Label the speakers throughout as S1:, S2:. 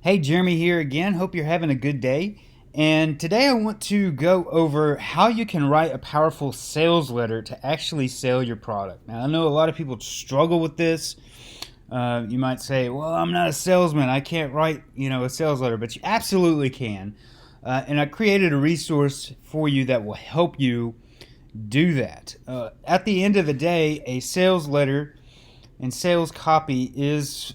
S1: Hey, Jeremy here again. Hope you're having a good day. And today I want to go over how you can write a powerful sales letter to actually sell your product. Now, I know a lot of people struggle with this. You might say, "Well, I'm not a salesman. I can't write, a sales letter," but you absolutely can. And I created a resource for you that will help you do that. At the end of the day, a sales letter and sales copy is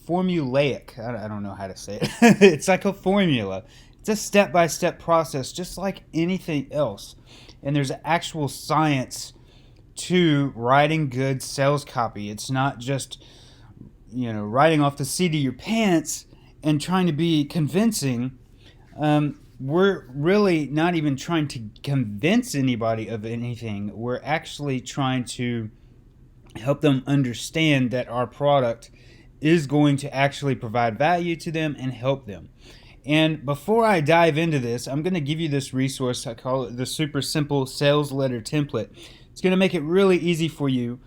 S1: formulaic. I don't know how to say it. It's like a formula. It's a step-by-step process, just like anything else. And there's actual science to writing good sales copy. It's not just writing off the seat of your pants and trying to be convincing. We're really not even trying to convince anybody of anything. We're actually trying to help them understand that our product is going to actually provide value to them and help them. And before I dive into this, I'm going to give you this resource. I call it the Super Simple Sales Letter Template. It's going to make it really easy for you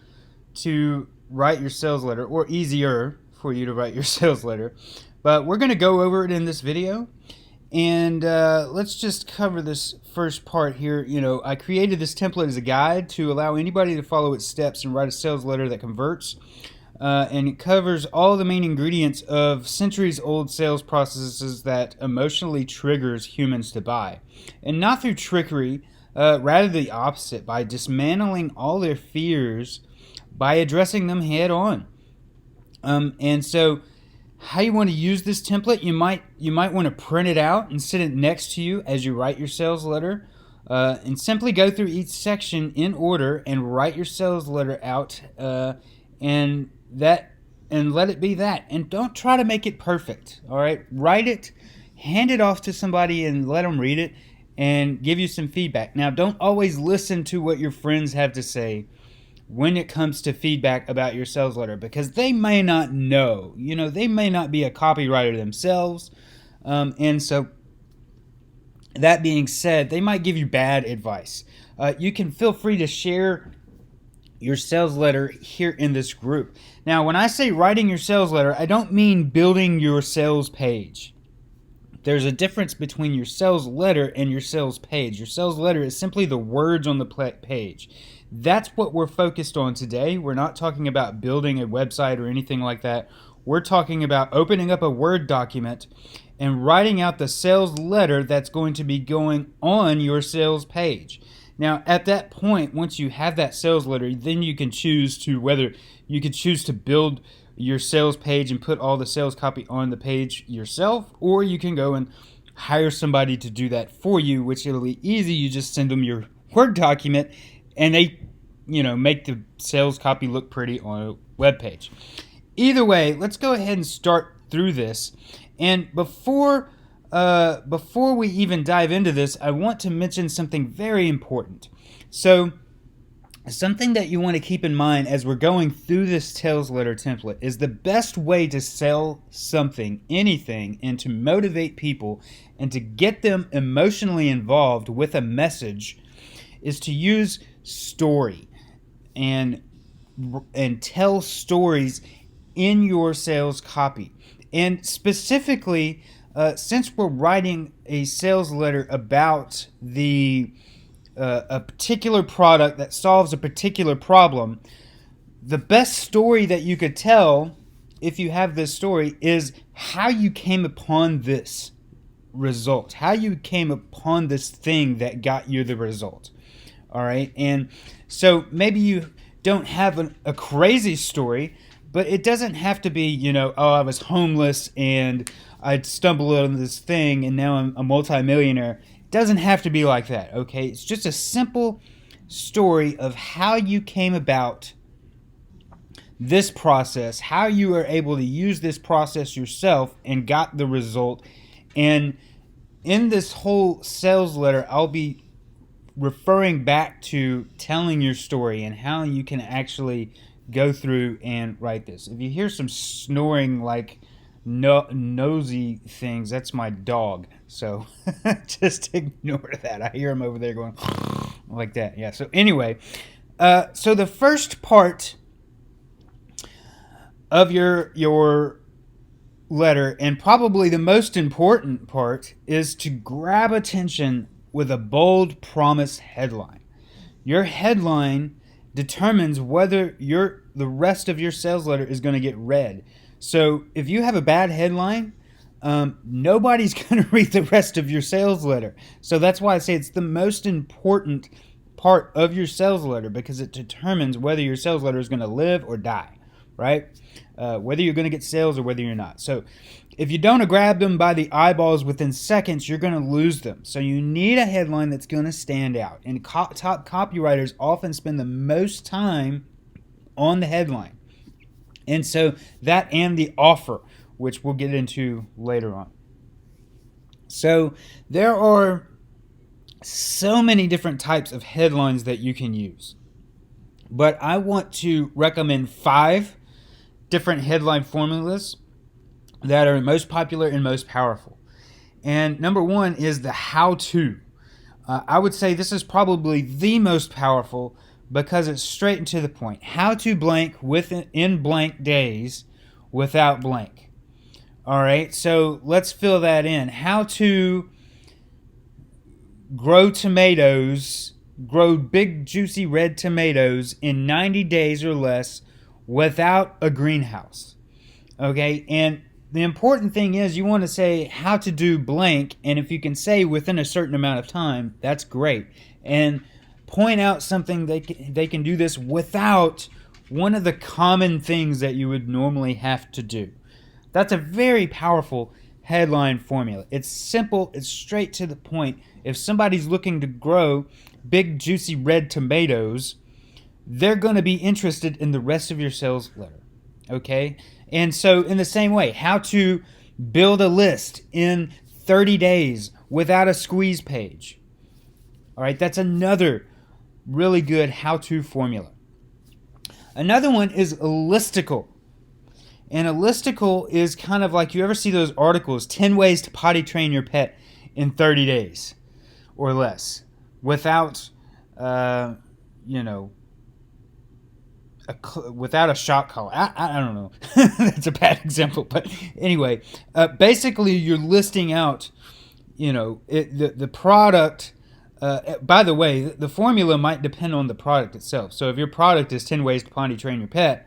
S1: to write your sales letter, or easier for you to write your sales letter. But we're going to go over it in this video. And let's just cover this first part here. I created this template as a guide to allow anybody to follow its steps and write a sales letter that converts. And it covers all the main ingredients of centuries-old sales processes that emotionally triggers humans to buy. And not through trickery, rather the opposite, by dismantling all their fears by addressing them head on. And so how you want to use this template, you might want to print it out and sit it next to you as you write your sales letter, and simply go through each section in order and write your sales letter out, and let it be that. And don't try to make it perfect. All right, write it, hand it off to somebody, and let them read it and give you some feedback. Now, don't always listen to what your friends have to say when it comes to feedback about your sales letter, because they may not know. They may not be a copywriter themselves. And so, that being said, they might give you bad advice. You can feel free to share your sales letter here in this group. Now, when I say writing your sales letter, I don't mean building your sales page. There's a difference between your sales letter and your sales page. Your sales letter is simply the words on the page. That's what we're focused on today. We're not talking about building a website or anything like that. We're talking about opening up a Word document and writing out the sales letter that's going to be going on your sales page. Now, at that point, once you have that sales letter, then you can choose to build your sales page and put all the sales copy on the page yourself, or you can go and hire somebody to do that for you, which it'll be easy. You just send them your Word document and they make the sales copy look pretty on a web page. Either way, let's go ahead and start through this. And before we even dive into this, I want to mention something very important. So, something that you want to keep in mind as we're going through this sales letter template is the best way to sell something, anything, and to motivate people and to get them emotionally involved with a message is to use story and tell stories in your sales copy. And specifically, since we're writing a sales letter about a particular product that solves a particular problem, the best story that you could tell, if you have this story, is how you came upon this result, how you came upon this thing that got you the result. All right, and so maybe you don't have a crazy story, but it doesn't have to be, I was homeless and I stumbled on this thing and now I'm a multimillionaire. It doesn't have to be like that, okay? It's just a simple story of how you came about this process, how you were able to use this process yourself and got the result. And in this whole sales letter, I'll be referring back to telling your story and how you can actually go through and write this. If you hear some snoring like nosy things, that's my dog. So just ignore that. I hear him over there going like that. Yeah. So anyway, so the first part of your letter, and probably the most important part, is to grab attention with a bold promise headline. Your headline determines whether the rest of your sales letter is going to get read. So if you have a bad headline, nobody's going to read the rest of your sales letter. So that's why I say it's the most important part of your sales letter, because it determines whether your sales letter is going to live or die, right? Whether you're going to get sales or whether you're not. So if you don't grab them by the eyeballs within seconds, you're going to lose them. So you need a headline that's going to stand out. And top copywriters often spend the most time on the headline. And so that and the offer, which we'll get into later on. So there are so many different types of headlines that you can use. But I want to recommend 5 different headline formulas that are most popular and most powerful. And number 1 is the how-to. I would say this is probably the most powerful because it's straight and to the point. How to blank in blank days without blank. All right, so let's fill that in. How to grow big juicy red tomatoes in 90 days or less without a greenhouse. Okay, and the important thing is you want to say how to do blank, and if you can say within a certain amount of time, that's great. And point out something they can do this without one of the common things that you would normally have to do. That's a very powerful headline formula. It's simple, it's straight to the point. If somebody's looking to grow big juicy red tomatoes, they're going to be interested in the rest of your sales letter. Okay? And so in the same way, how to build a list in 30 days without a squeeze page. All right, that's another really good how-to formula. Another one is a listicle. And a listicle is kind of like, you ever see those articles, 10 ways to potty train your pet in 30 days or less without, without a shock collar. I don't know. That's a bad example. But anyway, basically you're listing out, the product. By the way, the formula might depend on the product itself. So if your product is 10 ways to potty train your pet,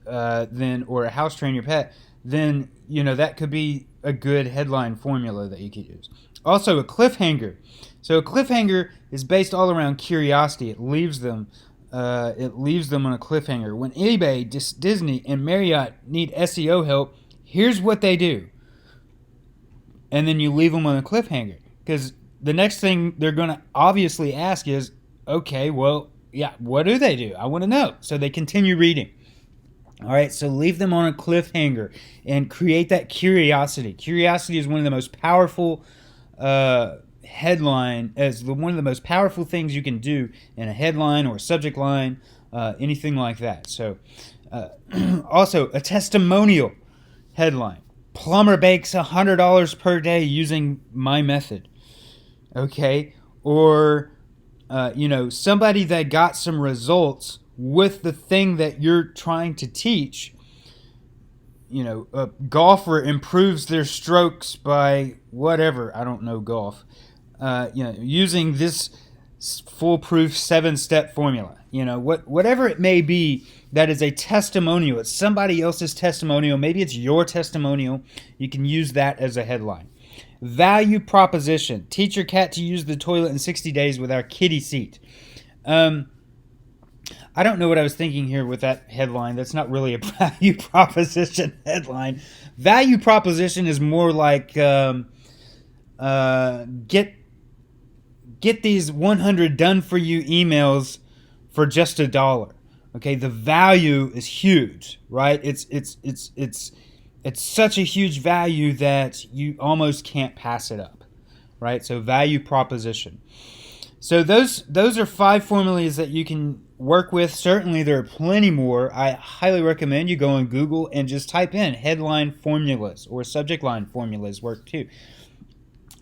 S1: or a house train your pet, then, that could be a good headline formula that you could use. Also, a cliffhanger. So a cliffhanger is based all around curiosity. It leaves them on a cliffhanger. When eBay, Disney, and Marriott need SEO help, here's what they do. And then you leave them on a cliffhanger. Because the next thing they're going to obviously ask is, okay, well, yeah, what do they do? I want to know. So they continue reading. All right, so leave them on a cliffhanger and create that curiosity. Curiosity is one of the most powerful one of the most powerful things you can do in a headline or a subject line, anything like that. So, also a testimonial headline: plumber bakes $100 per day using my method. Okay, or somebody that got some results with the thing that you're trying to teach. A golfer improves their strokes by whatever. I don't know golf. Using this foolproof 7-step formula. Whatever it may be, that is a testimonial. It's somebody else's testimonial. Maybe it's your testimonial. You can use that as a headline. Value proposition: teach your cat to use the toilet in 60 days with our kitty seat. I don't know what I was thinking here with that headline. That's not really a value proposition headline. Value proposition is more like get these 100 done for you emails for just $1. Okay, the value is huge, right? It's such a huge value that you almost can't pass it up, right? So value proposition. So those are 5 formulas that you can work with. Certainly there are plenty more. I highly recommend you go on Google and just type in headline formulas, or subject line formulas work too.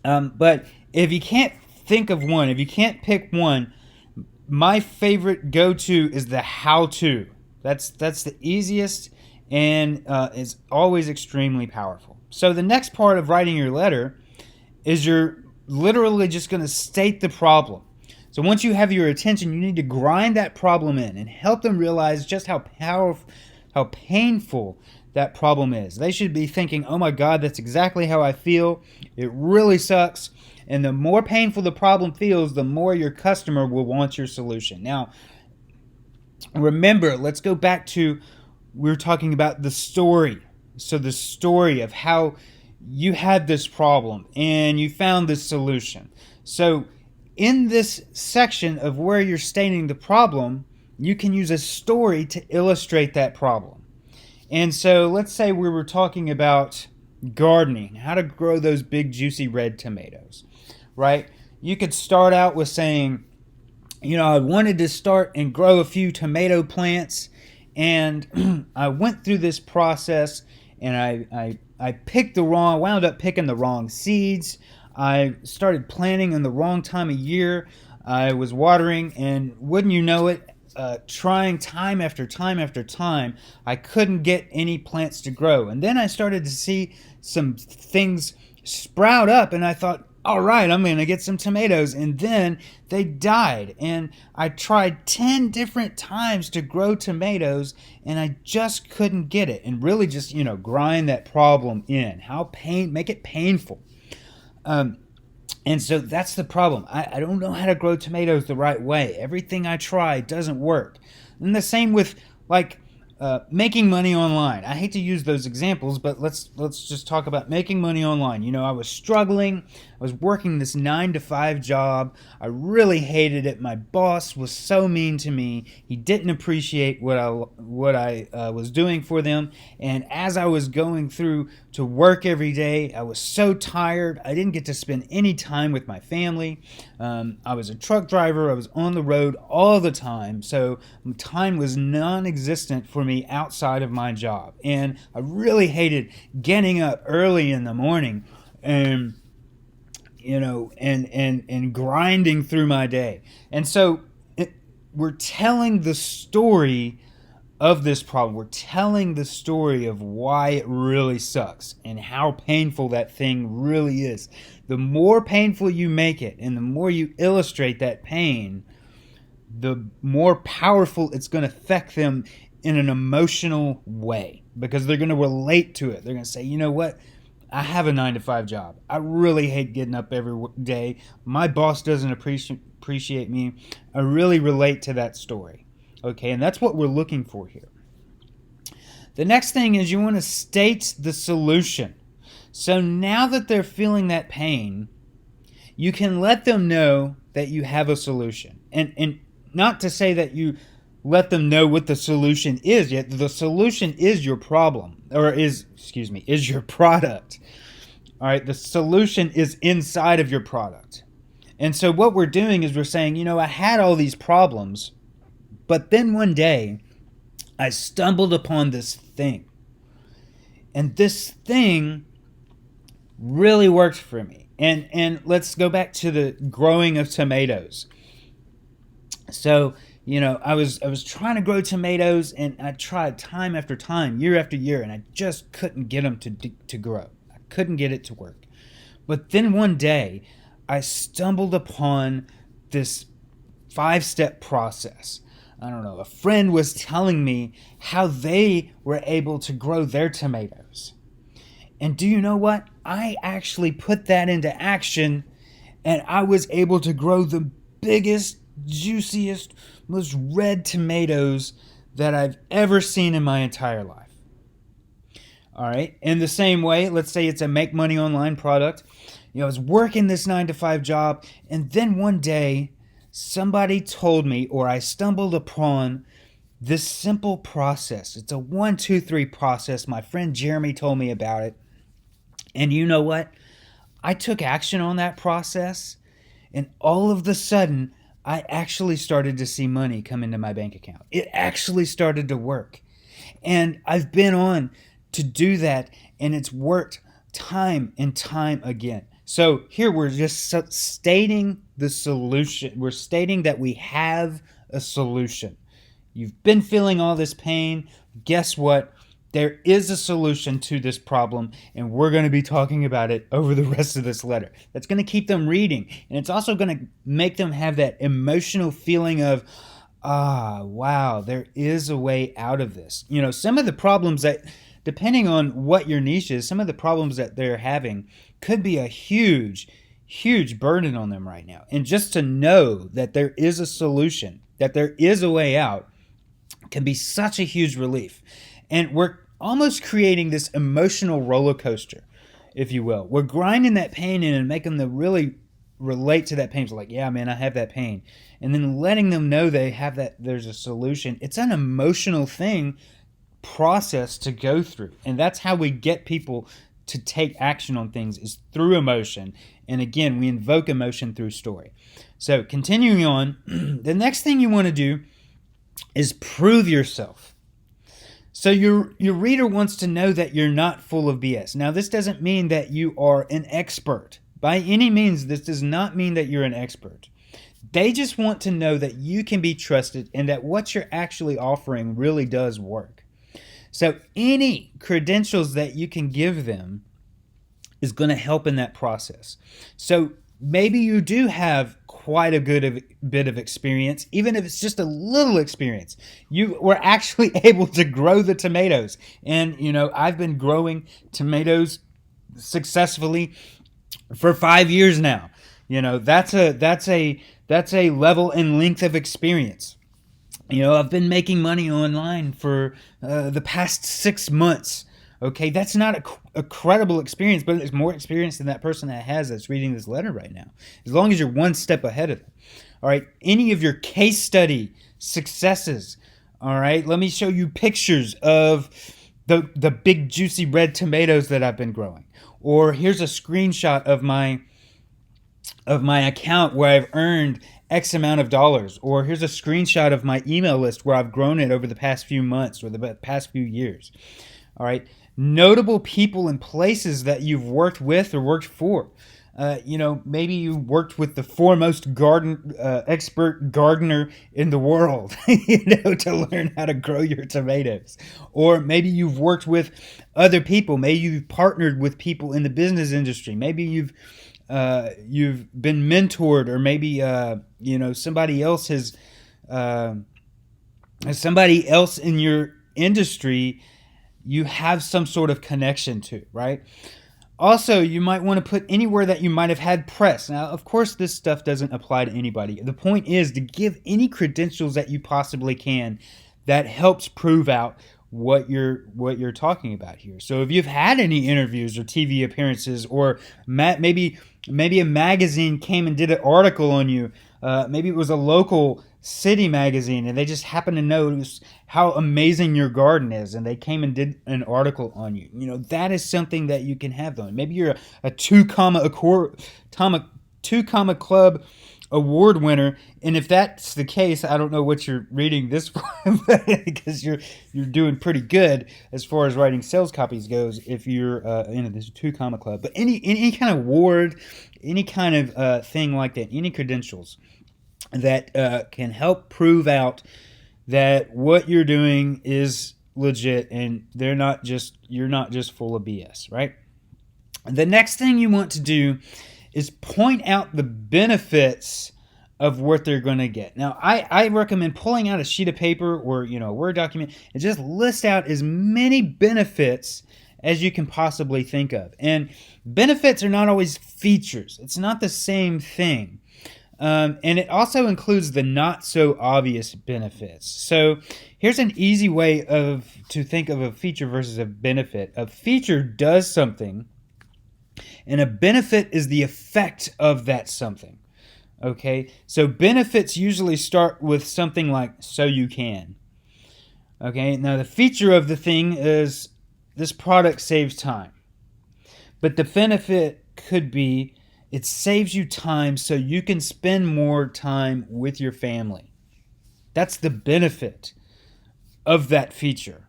S1: But if you can't think of one, if you can't pick one, my favorite go-to is the how-to. That's the easiest and is always extremely powerful. So the next part of writing your letter is you're literally just going to state the problem. So once you have your attention, you need to grind that problem in and help them realize just how powerful, how painful that problem is. They should be thinking, oh my God, that's exactly how I feel. It really sucks. And the more painful the problem feels, the more your customer will want your solution. Now, remember, let's go back to, we were talking about the story. So the story of how you had this problem and you found this solution. So in this section of where you're stating the problem, you can use a story to illustrate that problem. And so let's say we were talking about gardening, how to grow those big juicy red tomatoes, right? You could start out with saying, I wanted to start and grow a few tomato plants, and I went through this process, and I wound up picking the wrong seeds. I started planting in the wrong time of year. I was watering, and wouldn't you know it, trying time after time after time, I couldn't get any plants to grow. And then I started to see some things sprout up, and I thought, all right, I'm going to get some tomatoes. And then they died. And I tried 10 different times to grow tomatoes, and I just couldn't get it. And really just, grind that problem in. Make it painful. And so that's the problem. I don't know how to grow tomatoes the right way. Everything I try doesn't work. And the same with making money online. I hate to use those examples, but let's just talk about making money online. I was struggling. I was working this 9-to-5 job. I really hated it. My boss was so mean to me. He didn't appreciate what I was doing for them. And as I was going through to work every day, I was so tired. I didn't get to spend any time with my family. I was a truck driver. I was on the road all the time. So time was non-existent for me outside of my job. And I really hated getting up early in the morning and and grinding through my day. And so we're telling the story of this problem. We're telling the story of why it really sucks and how painful that thing really is. The more painful you make it and the more you illustrate that pain, the more powerful it's going to affect them in an emotional way, because they're going to relate to it. They're going to say, you know what? I have a 9-to-5 job. I really hate getting up every day. My boss doesn't appreciate me. I really relate to that story. Okay, and that's what we're looking for here. The next thing is you want to state the solution. So now that they're feeling that pain, you can let them know that you have a solution. And not to say that you let them know what the solution is yet. The solution is your problem, is your product. All right, the solution is inside of your product. And so what we're doing is we're saying, I had all these problems, but then one day I stumbled upon this thing. And this thing really worked for me. And let's go back to the growing of tomatoes. So I was trying to grow tomatoes, and I tried time after time, year after year, and I just couldn't get them to grow. I couldn't get it to work. But then one day, I stumbled upon this 5-step process. I don't know, a friend was telling me how they were able to grow their tomatoes. And do you know what? I actually put that into action, and I was able to grow the biggest, juiciest, most red tomatoes that I've ever seen in my entire life. All right. In the same way, let's say it's a make money online product. I was working this 9-to-5 job, and then one day somebody told me, or I stumbled upon this simple process. It's a 1, 2, 3 process. My friend Jeremy told me about it. And you know what? I took action on that process, and all of the sudden, I actually started to see money come into my bank account. It actually started to work. And I've been on to do that, and it's worked time and time again. So here we're just stating the solution. We're stating that we have a solution. You've been feeling all this pain. Guess what? There is a solution to this problem, and we're going to be talking about it over the rest of this letter. That's going to keep them reading, and it's also going to make them have that emotional feeling of, wow, there is a way out of this. Some of the problems that, depending on what your niche is, some of the problems that they're having could be a huge, huge burden on them right now. And just to know that there is a solution, that there is a way out, can be such a huge relief. And we're almost creating this emotional roller coaster, if you will. We're grinding that pain in and making them really relate to that pain. It's like, yeah, man, I have that pain. And then letting them know they have that, there's a solution. It's an emotional process to go through. And that's how we get people to take action on things, is through emotion. And again, we invoke emotion through story. So continuing on, the next thing you want to do is prove yourself. So your reader wants to know that you're not full of BS. Now, this doesn't mean that you are an expert. By any means, this does not mean that you're an expert. They just want to know that you can be trusted and that what you're actually offering really does work. So any credentials that you can give them is going to help in that process. So maybe you do have quite a good bit of experience, even if it's just a little experience. You were actually able to grow the tomatoes. And, I've been growing tomatoes successfully for 5 years now. That's a level and length of experience. I've been making money online for the past 6 months. Okay, that's not a credible experience, but it's more experience than that person that's reading this letter right now. As long as you're one step ahead of them. All right, any of your case study successes. All right, let me show you pictures of the big juicy red tomatoes that I've been growing. Or here's a screenshot of my account where I've earned X amount of dollars. Or here's a screenshot of my email list where I've grown it over the past few months or the past few years. All right. Notable people and places that you've worked with or worked for. Maybe you worked with the foremost expert gardener in the world, to learn how to grow your tomatoes. Or maybe you've worked with other people. Maybe you've partnered with people in the business industry. Maybe you've been mentored, or maybe somebody else in your industry you have some sort of connection to, right? Also, you might want to put anywhere that you might have had press. Now, of course, this stuff doesn't apply to anybody. The point is to give any credentials that you possibly can that helps prove out what you're talking about here. So if you've had any interviews or TV appearances, or maybe a magazine came and did an article on you, maybe it was a local city magazine and they just happened to notice how amazing your garden is and they came and did an article on you. That is something that you can have though. Maybe you're a 2 Comma Club award winner, and if that's the case, I don't know what you're reading this for, because you're doing pretty good as far as writing sales copies goes if you're in this 2 Comma Club. But any kind of award, any kind of thing like that, any credentials that can help prove out that what you're doing is legit and you're not just full of BS, right? The next thing you want to do is point out the benefits of what they're going to get. Now, I recommend pulling out a sheet of paper or a Word document and just list out as many benefits as you can possibly think of. And benefits are not always features. It's not the same thing. And it also includes the not so obvious benefits. So here's an easy way to think of a feature versus a benefit. A feature does something, and a benefit is the effect of that something. Okay, so benefits usually start with something like "so you can." Okay, now the feature of the thing is this product saves time, but the benefit could be it saves you time so you can spend more time with your family. That's the benefit of that feature.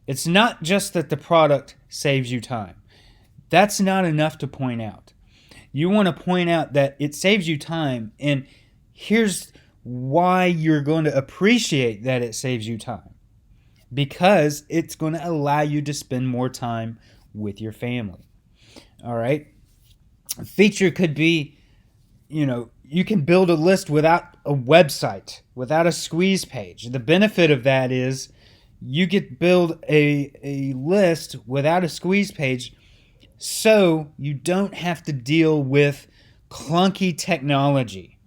S1: It's not just that the product saves you time. That's not enough to point out. You want to point out that it saves you time, and here's why you're going to appreciate that it saves you time. because it's going to allow you to spend more time with your family. All right. A feature could be, you can build a list without a website, without a squeeze page. The benefit of that is you get build a list without a squeeze page, so you don't have to deal with clunky technology,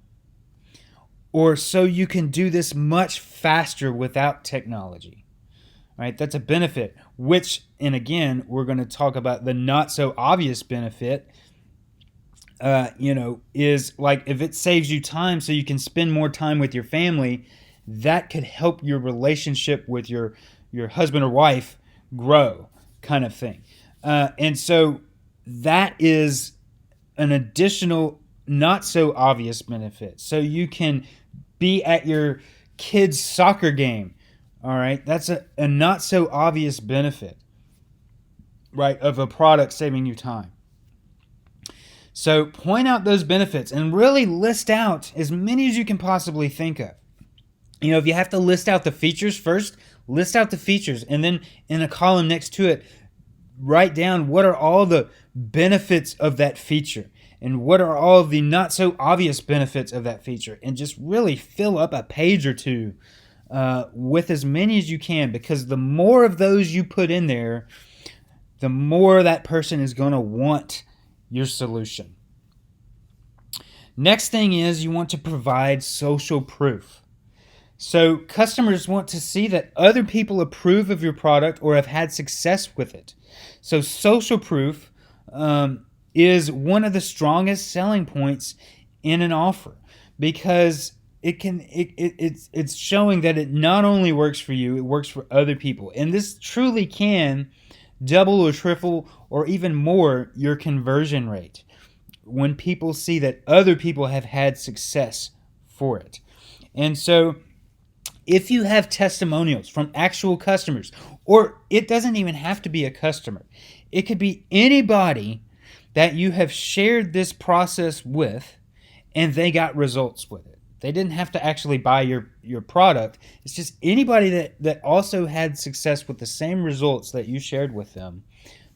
S1: or so you can do this much faster without technology. Right? That's a benefit, and again, we're going to talk about the not so obvious benefit. Is like if it saves you time so you can spend more time with your family, that could help your relationship with your husband or wife grow, kind of thing. And so that is an additional not so obvious benefit. So you can be at your kid's soccer game. All right. That's a not so obvious benefit, right, of a product saving you time. So point out those benefits and really list out as many as you can possibly think of. If you have to list out the features first, list out the features, and then in a column next to it, write down what are all the benefits of that feature and what are all of the not so obvious benefits of that feature, and just really fill up a page or two with as many as you can, because the more of those you put in there, the more that person is going to want your solution. Next thing is you want to provide social proof. So customers want to see that other people approve of your product or have had success with it. So social proof is one of the strongest selling points in an offer, because it's showing that it not only works for you, it works for other people. And this truly can double or triple or even more your conversion rate when people see that other people have had success for it. And so if you have testimonials from actual customers, or it doesn't even have to be a customer, it could be anybody that you have shared this process with and they got results with it. They didn't have to actually buy your product. It's just anybody that also had success with the same results that you shared with them.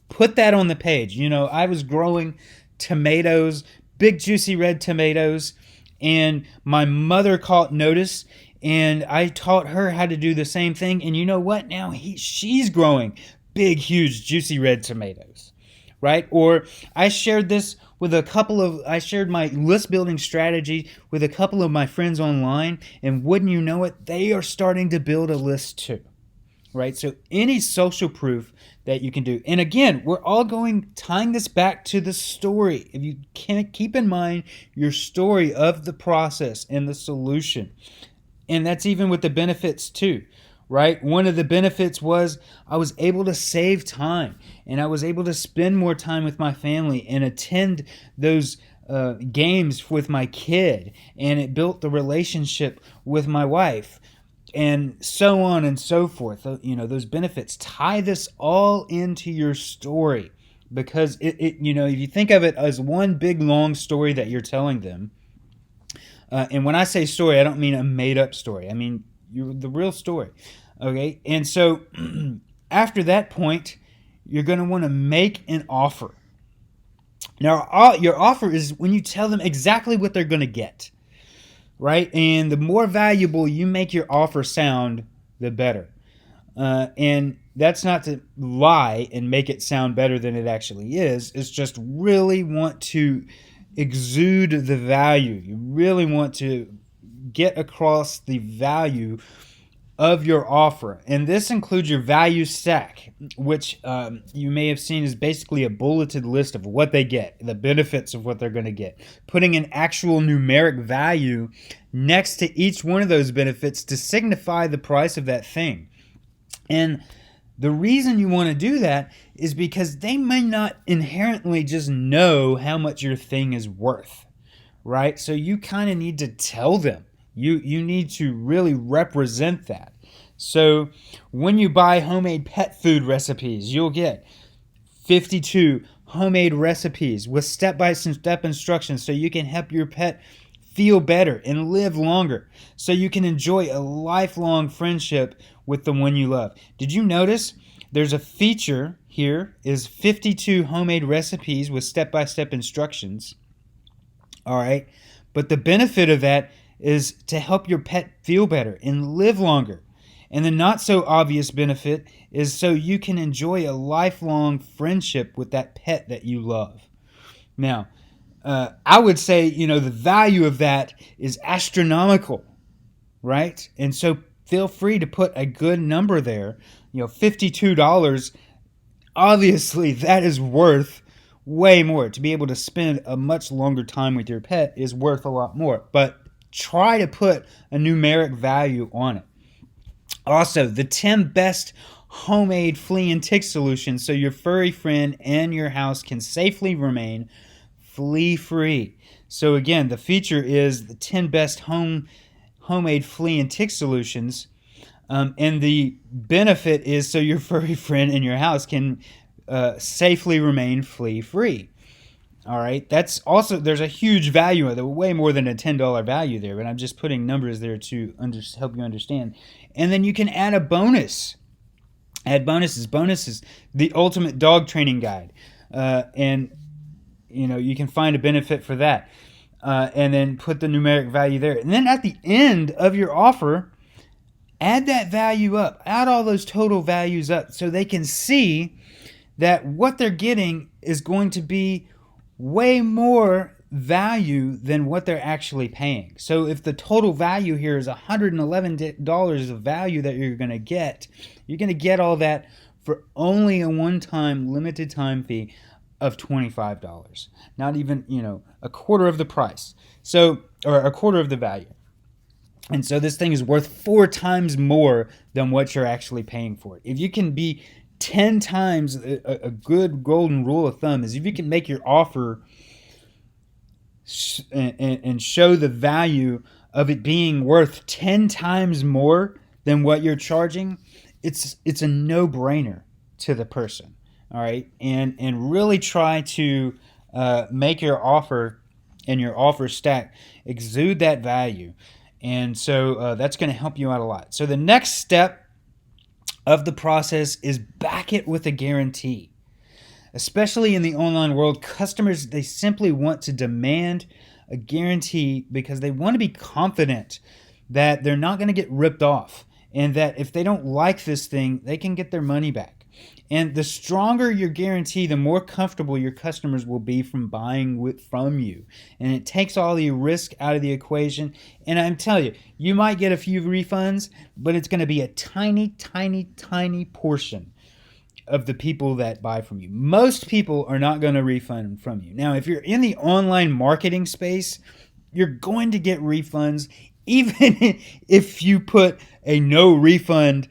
S1: Put that on the page. I was growing tomatoes, big juicy red tomatoes, and my mother caught notice, and I taught her how to do the same thing. And you know what? Now she's growing big, huge, juicy red tomatoes, right? Or I shared my list building strategy with a couple of my friends online, and wouldn't you know it, they are starting to build a list too, right? So any social proof that you can do. And again, we're all tying this back to the story. If you can keep in mind your story of the process and the solution, and that's even with the benefits too, right? One of the benefits was I was able to save time, and I was able to spend more time with my family and attend those games with my kid, and it built the relationship with my wife, and so on and so forth. Those benefits. Tie this all into your story, because if you think of it as one big long story that you're telling them, and when I say story, I don't mean a made-up story. I mean the real story. Okay, and so after that point, you're going to want to make an offer. Now, your offer is when you tell them exactly what they're going to get, right? And the more valuable you make your offer sound, the better. And that's not to lie and make it sound better than it actually is. It's just really want to exude the value. You really want to get across the value of your offer. And this includes your value stack, which you may have seen is basically a bulleted list of what they get, the benefits of what they're going to get, putting an actual numeric value next to each one of those benefits to signify the price of that thing. And the reason you want to do that is because they may not inherently just know how much your thing is worth, right? So you kind of need to tell them. You need to really represent that. So when you buy homemade pet food recipes, you'll get 52 homemade recipes with step-by-step instructions so you can help your pet feel better and live longer, so you can enjoy a lifelong friendship with the one you love. Did you notice there's a feature here is 52 homemade recipes with step-by-step instructions? All right. But the benefit of that is to help your pet feel better and live longer. And the not so obvious benefit is so you can enjoy a lifelong friendship with that pet that you love. Now, I would say, the value of that is astronomical, right? And so feel free to put a good number there. $52, obviously that is worth way more. To be able to spend a much longer time with your pet is worth a lot more. But try to put a numeric value on it. Also, the 10 best homemade flea and tick solutions so your furry friend and your house can safely remain flea-free. So again, the feature is the 10 best homemade flea and tick solutions, and the benefit is so your furry friend in your house can safely remain flea-free. All right, that's also, there's a huge value of it, way more than a $10 value there, but I'm just putting numbers there to help you understand. And then you can add a bonus. Add bonuses. Bonuses, the ultimate dog training guide. And, you can find a benefit for that. And then put the numeric value there. And then at the end of your offer, add that value up. Add all those total values up so they can see that what they're getting is going to be way more value than what they're actually paying. So if the total value here is $111 of value that you're going to get all that for only a one-time limited time fee of $25. Not even, a quarter of the price. So, or a quarter of the value. And so this thing is worth 4 times more than what you're actually paying for it. If you can be 10 times, a good golden rule of thumb is if you can make your offer and show the value of it being worth 10 times more than what you're charging, it's a no-brainer to the person. All right, and really try to make your offer and your offer stack exude that value, and so that's going to help you out a lot. So the next step of the process is back it with a guarantee. Especially in the online world, customers, they simply want to demand a guarantee because they want to be confident that they're not going to get ripped off and that if they don't like this thing, they can get their money back. And the stronger your guarantee, the more comfortable your customers will be from buying from you. And it takes all the risk out of the equation. And I'm telling you, you might get a few refunds, but it's going to be a tiny, tiny, tiny portion of the people that buy from you. Most people are not going to refund from you. Now, if you're in the online marketing space, you're going to get refunds, even if you put a no refund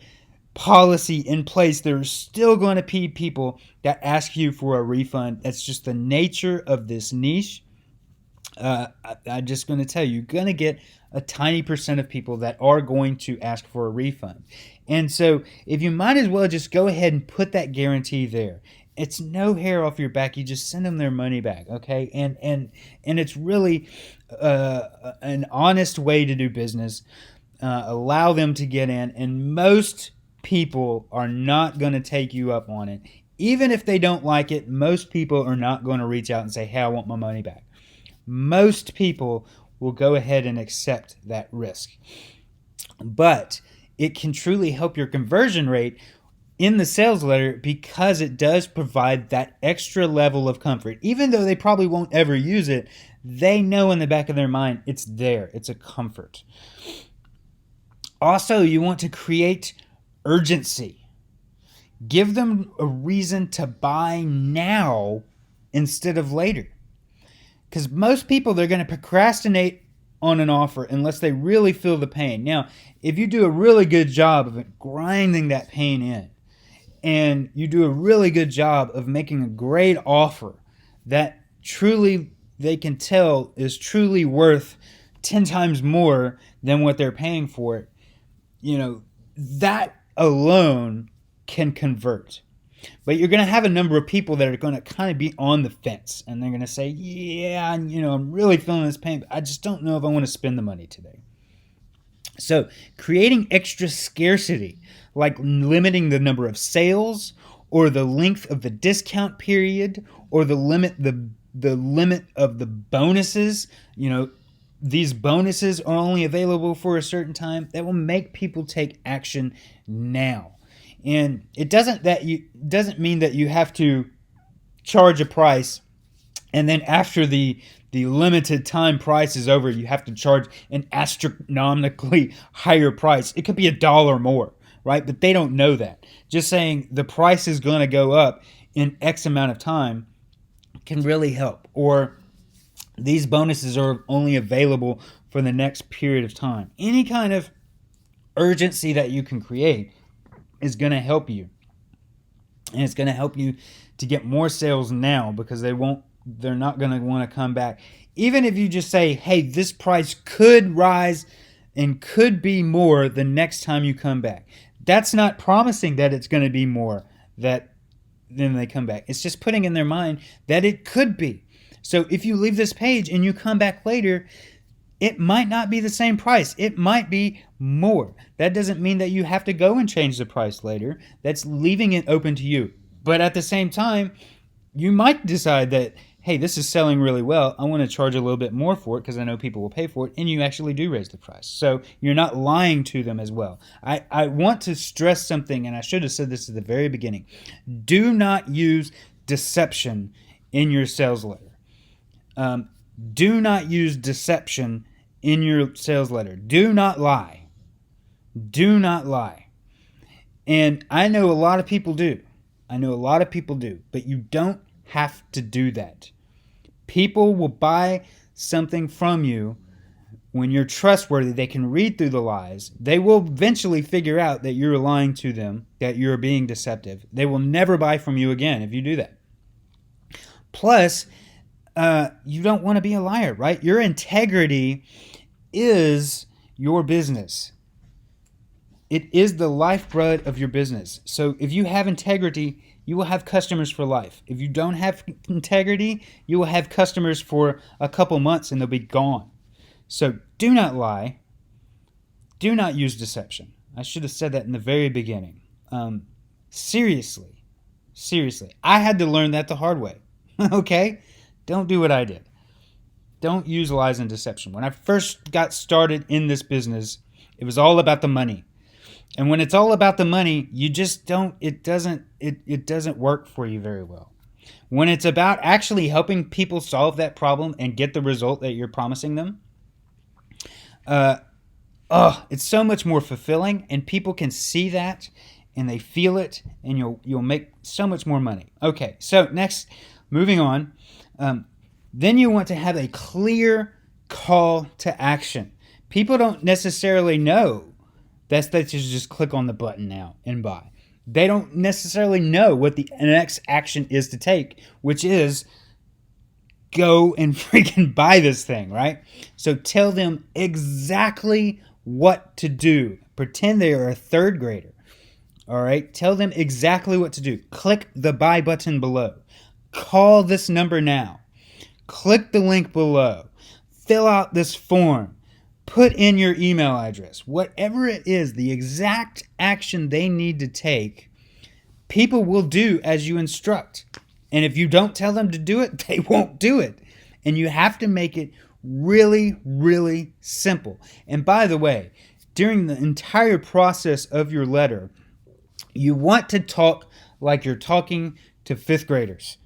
S1: policy in place. There's still going to be people that ask you for a refund. That's just the nature of this niche. I'm just going to tell you, you're going to get a tiny percent of people that are going to ask for a refund. And so if you might as well just go ahead and put that guarantee there. It's no hair off your back. You just send them their money back, okay? And it's really an honest way to do business. Allow them to get in, and most people are not going to take you up on it. Even if they don't like it, most people are not going to reach out and say, hey, I want my money back. Most people will go ahead and accept that risk. But it can truly help your conversion rate in the sales letter because it does provide that extra level of comfort. Even though they probably won't ever use it, they know in the back of their mind it's there. It's a comfort. Also, you want to create urgency. Give them a reason to buy now instead of later. Because most people, they're going to procrastinate on an offer unless they really feel the pain. Now, if you do a really good job of grinding that pain in, and you do a really good job of making a great offer that truly they can tell is truly worth 10 times more than what they're paying for it, that alone can convert. But you're going to have a number of people that are going to kind of be on the fence, and they're going to say, yeah, I'm really feeling this pain, but I just don't know if I want to spend the money today. So creating extra scarcity, like limiting the number of sales or the length of the discount period or the limit of the bonuses, these bonuses are only available for a certain time, that will make people take action now. And it doesn't mean that you have to charge a price and then after the limited time price is over, you have to charge an astronomically higher price. It could be $1 more, right? But they don't know that. Just saying the price is going to go up in X amount of time can really help. Or these bonuses are only available for the next period of time. Any kind of urgency that you can create is going to help you. And it's going to help you to get more sales now, because they're not going to want to come back. Even if you just say, hey, this price could rise and could be more the next time you come back. That's not promising that it's going to be more that then they come back. It's just putting in their mind that it could be. So if you leave this page and you come back later, it might not be the same price. It might be more. That doesn't mean that you have to go and change the price later. That's leaving it open to you. But at the same time, you might decide that, hey, this is selling really well. I want to charge a little bit more for it because I know people will pay for it. And you actually do raise the price. So you're not lying to them as well. I want to stress something, and I should have said this at the very beginning. Do not use deception in your sales letter. Do not use deception in your sales letter. Do not lie. Do not lie. And I know a lot of people do. But you don't have to do that. People will buy something from you when you're trustworthy. They can read through the lies. They will eventually figure out that you're lying to them, that you're being deceptive. They will never buy from you again if you do that. Plus, you don't want to be a liar, right? Your integrity is your business. It is the lifeblood of your business. So if you have integrity, you will have customers for life. If you don't have integrity, you will have customers for a couple months and they'll be gone. So do not lie. Do not use deception. I should have said that in the very beginning. Seriously. I had to learn that the hard way. Okay? Don't do what I did. Don't use lies and deception. When I first got started in this business, it was all about the money. And when it's all about the money, you just don't, it doesn't work for you very well. When it's about actually helping people solve that problem and get the result that you're promising them, it's so much more fulfilling, and people can see that and they feel it, and you'll make so much more money. Okay, so next, moving on. Then you want to have a clear call to action. People don't necessarily know that they should just click on the button now and buy. They don't necessarily know what the next action is to take, which is go and freaking buy this thing, right? So tell them exactly what to do. Pretend they are a third grader, all right? Tell them exactly what to do. Click the buy button below. Call this number now. Click the link below. Fill out this form. Put in your email address. Whatever it is, the exact action they need to take, people will do as you instruct. And if you don't tell them to do it, they won't do it. And you have to make it really, really simple. And by the way, during the entire process of your letter, you want to talk like you're talking to fifth graders.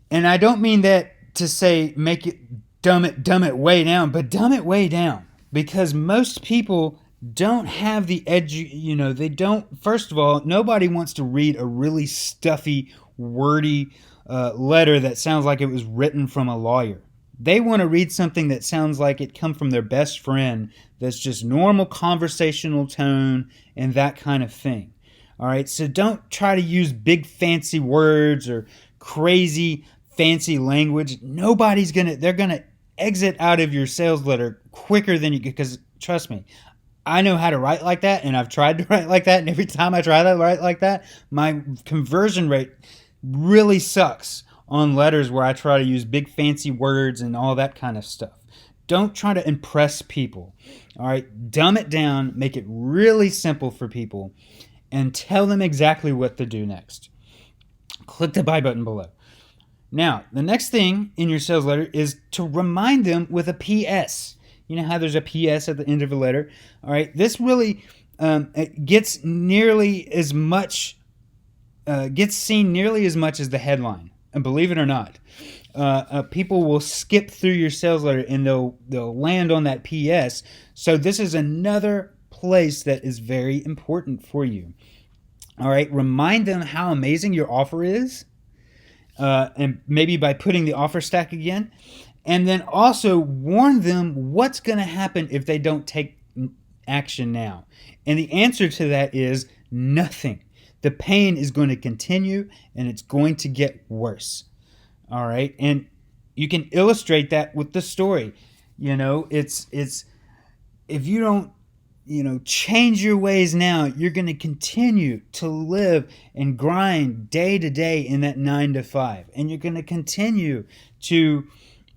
S1: And I don't mean that to say make it dumb it way down, but dumb it way down, because most people don't have the they don't. First of all, nobody wants to read a really stuffy, wordy letter that sounds like it was written from a lawyer. They want to read something that sounds like it come from their best friend, that's just normal conversational tone and that kind of thing. All right, so don't try to use big fancy words or crazy fancy language. They're gonna exit out of your sales letter quicker than you, because trust me, I know how to write like that, and I've tried to write like that, and every time I try to write like that, my conversion rate really sucks on letters where I try to use big fancy words and all that kind of stuff. Don't try to impress people. All right, dumb it down, make it really simple for people, and tell them exactly what to do next. Click the buy button below. Now, the next thing in your sales letter is to remind them with a PS. You know how there's a PS at the end of a letter? All right, this really it gets nearly as much, gets seen nearly as much as the headline. And believe it or not, people will skip through your sales letter and they'll land on that PS. So this is another place that is very important for you. All right, remind them how amazing your offer is, and maybe by putting the offer stack again, and then also warn them what's going to happen if they don't take action now. And the answer to that is nothing. The pain is going to continue and it's going to get worse. All right, and you can illustrate that with the story. It's if you don't change your ways now, you're going to continue to live and grind day to day in that 9 to 5, and you're going to continue to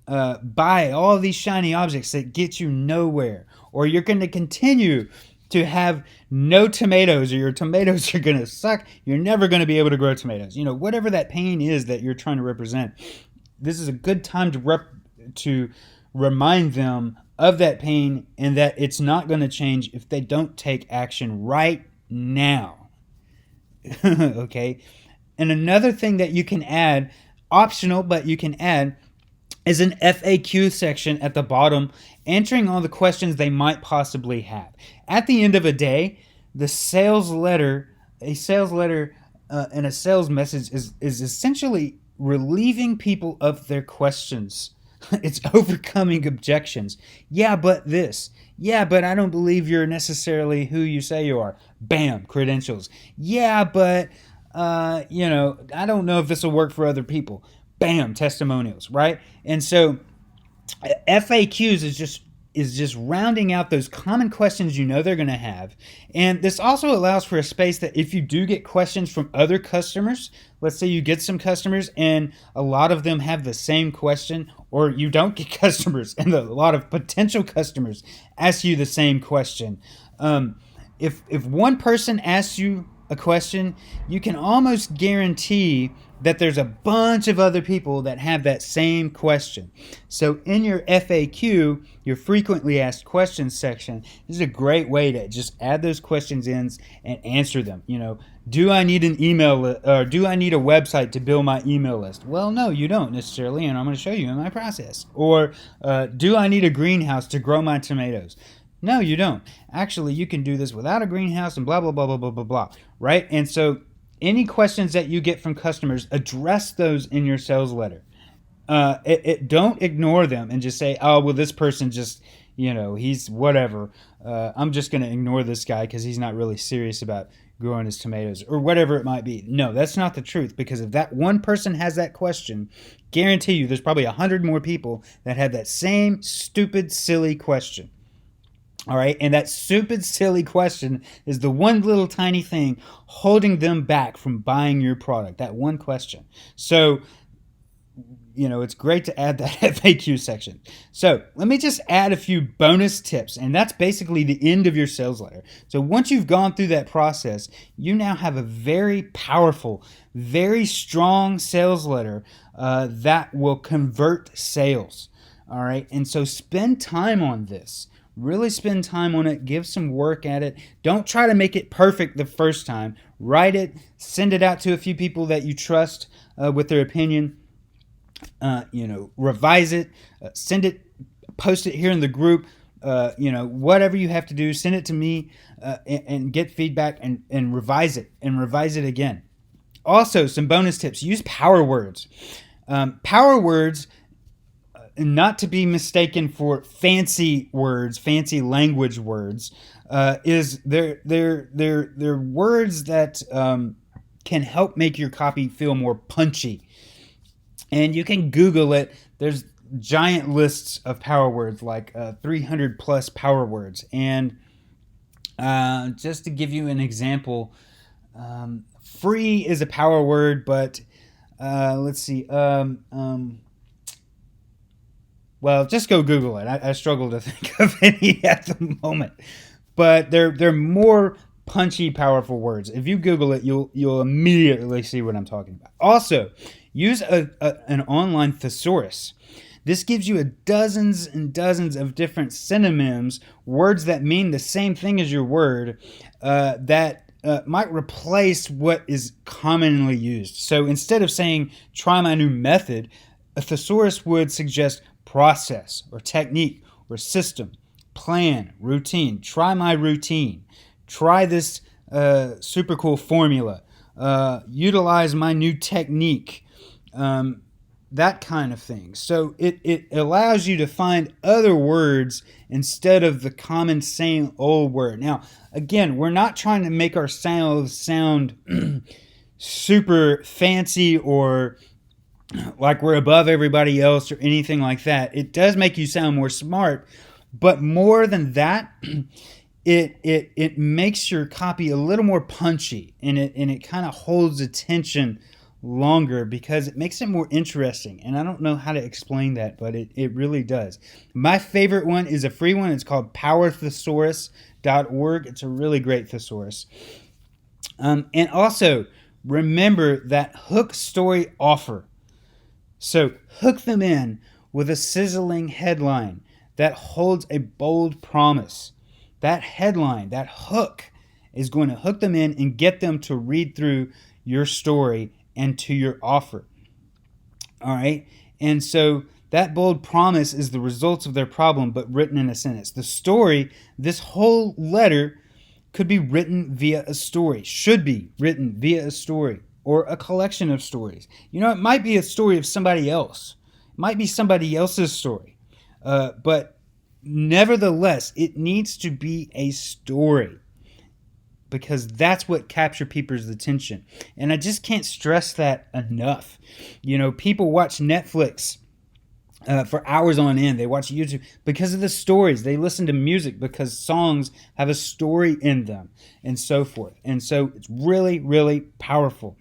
S1: buy all these shiny objects that get you nowhere, or you're going to continue to have no tomatoes, or your tomatoes are going to suck. You're never going to be able to grow tomatoes. Whatever that pain is that you're trying to represent, this is a good time to remind them of that pain and that it's not going to change if they don't take action right now. Okay? And another thing that you can add, optional, but you can add, is an FAQ section at the bottom, answering all the questions they might possibly have. At the end of a day, a sales letter and a sales message is essentially relieving people of their questions. It's overcoming objections. Yeah, but this. Yeah, but I don't believe you're necessarily who you say you are. Bam, credentials. Yeah, but I don't know if this will work for other people. Bam, testimonials, right? And so FAQs is just rounding out those common questions they're going to have. And this also allows for a space that if you do get questions from other customers, let's say you get some customers and a lot of them have the same question, or you don't get customers and a lot of potential customers ask you the same question. If one person asks you a question, you can almost guarantee that there's a bunch of other people that have that same question. So in your FAQ, your frequently asked questions section, this is a great way to just add those questions in and answer them. Do I need an email or do I need a website to build my email list? Well, no, you don't necessarily, and I'm going to show you in my process. Or do I need a greenhouse to grow my tomatoes? No, you don't. Actually, you can do this without a greenhouse and blah, blah, blah, blah, blah, blah, blah, right? And so any questions that you get from customers, address those in your sales letter. Don't ignore them and just say, oh, well, this person just, he's whatever. I'm just going to ignore this guy because he's not really serious about growing his tomatoes or whatever it might be. No, that's not the truth, because if that one person has that question, guarantee you there's probably 100 more people that have that same stupid, silly question. All right, and that stupid, silly question is the one little tiny thing holding them back from buying your product, that one question. So, it's great to add that FAQ section. So let me just add a few bonus tips, and that's basically the end of your sales letter. So once you've gone through that process, you now have a very powerful, very strong sales letter that will convert sales. All right, and so spend time on this. Really spend time on it. Give some work at it. Don't try to make it perfect the first time. Write it. Send it out to a few people that you trust with their opinion. Revise it. Send it. Post it here in the group. Whatever you have to do, send it to me and get feedback and revise it and revise it again. Also, some bonus tips. Use power words. Power words, not to be mistaken for fancy words, fancy language words, is they're words that can help make your copy feel more punchy. And you can Google it. There's giant lists of power words, like 300 plus power words. And Just to give you an example, free is a power word, but let's see. Well, just go Google it. I struggle to think of any at the moment, but they're more punchy, powerful words. If you Google it, you'll immediately see what I'm talking about. Also, use an online thesaurus. This gives you dozens and dozens of different synonyms, words that mean the same thing as your word, that might replace what is commonly used. So instead of saying, try my new method, a thesaurus would suggest process or technique or system, plan, routine. Try my routine. Try this super cool formula. Utilize my new technique. That kind of thing. So it allows you to find other words instead of the common same old word. Now, again, we're not trying to make ourselves sound super fancy or like we're above everybody else or anything like that. It does make you sound more smart, but more than that, it makes your copy a little more punchy, and it kind of holds attention longer because it makes it more interesting. And I don't know how to explain that, but it really does. My favorite one is a free one. It's called powerthesaurus.org. It's a really great thesaurus. And also remember that hook story offer. So hook them in with a sizzling headline that holds a bold promise. That headline, that hook, is going to hook them in and get them to read through your story and to your offer. All right? And so that bold promise is the results of their problem, but written in a sentence. The story, this whole letter, could be written via a story, should be written via a story or a collection of stories. You know, it might be a story of somebody else. It might be somebody else's story. But nevertheless, it needs to be a story, because that's what captures people's attention. And I just can't stress that enough. You know, people watch Netflix for hours on end. They watch YouTube because of the stories. They listen to music because songs have a story in them, and so forth. And so it's really, really powerful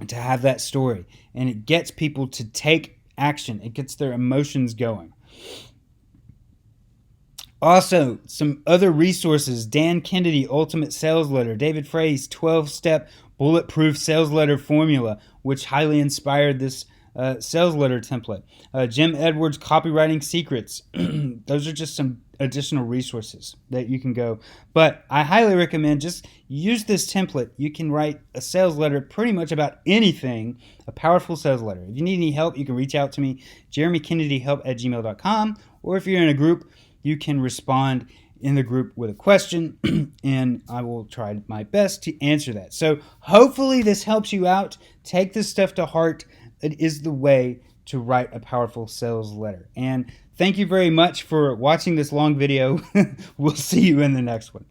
S1: to have that story. And it gets people to take action. It gets their emotions going. Also, some other resources: Dan Kennedy, Ultimate Sales Letter; David Frey's 12-step bulletproof sales letter formula, which highly inspired this sales letter template; Jim Edwards' Copywriting Secrets. Those are just some additional resources that you can go. But I highly recommend just use this template. You can write a sales letter pretty much about anything, a powerful sales letter. If you need any help, you can reach out to me, jeremykennedyhelp@gmail.com, or if you're in a group, you can respond in the group with a question, and I will try my best to answer that. So hopefully this helps you out. Take this stuff to heart. It is the way to write a powerful sales letter. And thank you very much for watching this long video. We'll see you in the next one.